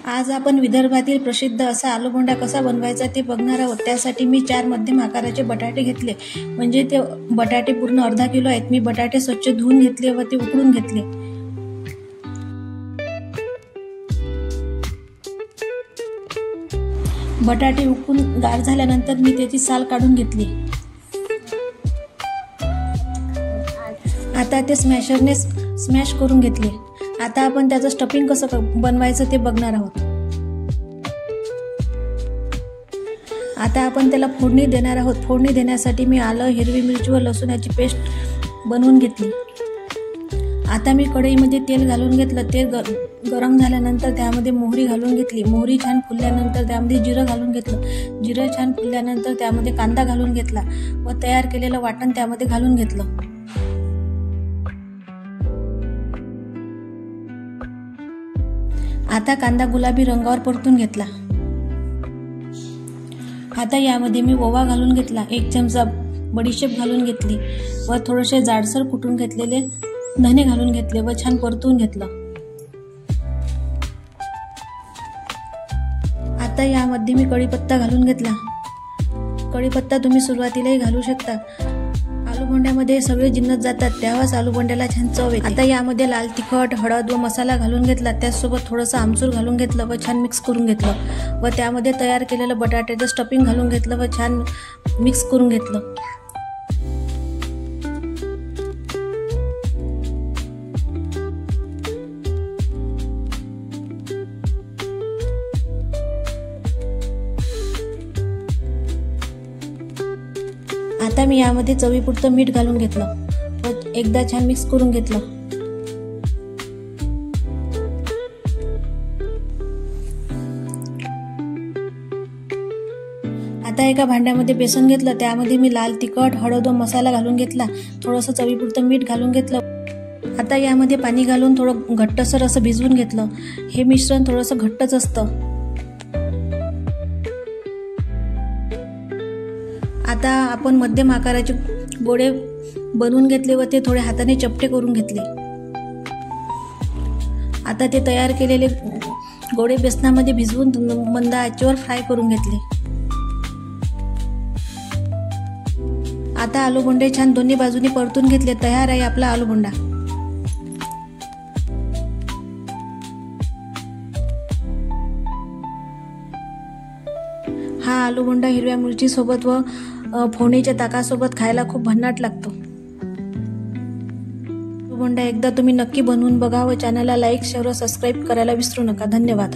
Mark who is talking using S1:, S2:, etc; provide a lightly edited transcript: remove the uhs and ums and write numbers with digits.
S1: आज आपण विदर्भातील प्रसिद्ध असा आलूबोंडा कसा बनवायचा ते बघणार आहोत। त्यासाठी मी 4 मध्यम आकाराचे बटाटे घेतले, म्हणजे ते बटाटे पूर्ण अर्धा किलो आहेत। मी बटाटे स्वच्छ धुवून घेतले व ते उकडून घेतले। बटाटे उकडून गार झाल्यानंतर मी त्याची साल काढून घेतली। आता ते स्मॅशरने स्मॅश करून घेतले। आता आपण त्याचं स्टफिंग कसं बनवायचं ते बघणार आहोत। आता आपण त्याला फोडणी देणार आहोत। फोडणी देण्यासाठी मी आलं, हिरवी मिरची व लसूणाची पेस्ट बनवून घेतली। आता मी कढईमध्ये तेल घालून घेतलं। तेल गरम झाल्यानंतर त्यामध्ये मोहरी घालून घेतली। मोहरी छान फुलल्यानंतर त्यामध्ये जिरं घालून घेतलं। जिरं छान फुलल्यानंतर त्यामध्ये कांदा घालून घेतला व तयार केलेलं वाटण त्यामध्ये घालून घेतलं। आता कांदा गुलाबी रंगावर परतून घेतला। आता यामध्ये मी ओवा घालून घेतला, 1 चमचा बडीशेप घालून घेतली व थोडेसे जाडसर कुटून घेतलेले धने घालून घेतले व छान परतून घेतलं। आता यामध्ये मी कढीपत्ता घालून घेतला। कढीपत्ता तुम्ही सुरुवातीलाही घालू शकता। आलूबोंड्यामध्ये सगळे जिन्नस जातात, तेव्हाच आलूबोंड्याला छान चव येते। आता यामध्ये लाल तिखट, हळद व मसाला घालून घेतला। त्याचसोबत थोडंसं आमचूर घालून घेतलं व छान मिक्स करून घेतलं व त्यामध्ये तयार केलेलं बटाट्याचं स्टफिंग घालून घेतलं व छान मिक्स करून घेतलं। आता मी यामध्ये चवीपुरतं मीठ घालून घेतलं व एकदा छान मिक्स करून घेतलं। आता एका भांड्यामध्ये बेसन घेतलं, त्यामध्ये मी लाल तिखट, हळद व मसाला घालून घेतला, थोडंसं चवीपुरतं मीठ घालून घेतलं। आता यामध्ये पाणी घालून थोडं घट्टसर असं भिजवून घेतलं। हे मिश्रण थोडंसं घट्टच असतं। आता आपण मध्यम आकाराचे गोळे बनवून घेतले व ते थोडे हाताने चपटे करून घेतले। आता ते तयार केलेले गोळे बेसनामध्ये भिजवून मंद आचेवर फ्राय करून घेतले। आता आलूबोंडे छान दोन्ही बाजूनी परतून घेतले। तयार आहे आपला आलूबोंडा। हा आलूबोंडा हिरव्या मिरची सोबत व फोडणीच्या ताकासोबत खायला खूप भन्नाट लागतो। आलूबोंडा एकदा तुम्ही नक्की बनवून बघा व चॅनलला लाईक, शेअर व सबस्क्राईब करायला विसरू नका। धन्यवाद।